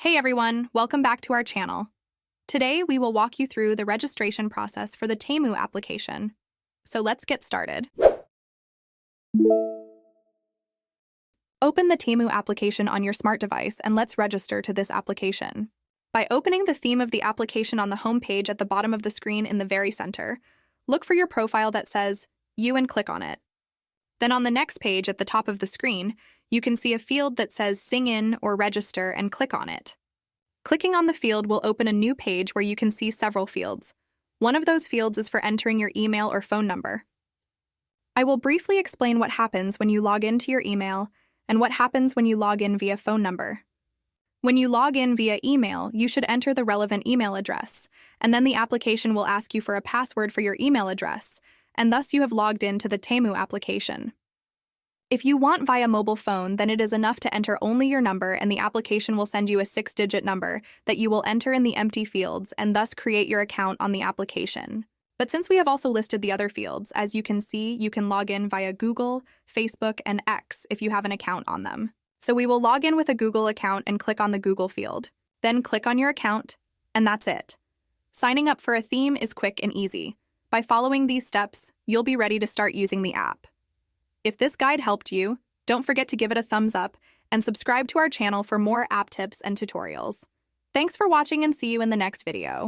Hey everyone, welcome back to our channel. Today we will walk you through the registration process for the Temu application. So let's get started. Open the Temu application on your smart device and let's register to this application. By opening the theme of the application on the home page at the bottom of the screen in the very center, look for your profile that says You and click on it. Then on the next page at the top of the screen, you can see a field that says Sign in or Register and click on it. Clicking on the field will open a new page where you can see several fields. One of those fields is for entering your email or phone number. I will briefly explain what happens when you log into your email and what happens when you log in via phone number. When you log in via email, you should enter the relevant email address, and then the application will ask you for a password for your email address, and thus you have logged into the Temu application. If you want via mobile phone, then it is enough to enter only your number and the application will send you a 6-digit number that you will enter in the empty fields and thus create your account on the application. But since we have also listed the other fields, as you can see, you can log in via Google, Facebook, and X if you have an account on them. So we will log in with a Google account and click on the Google field. Then click on your account, and that's it. Signing up for a theme is quick and easy. By following these steps, you'll be ready to start using the app. If this guide helped you, don't forget to give it a thumbs up and subscribe to our channel for more app tips and tutorials. Thanks for watching and see you in the next video.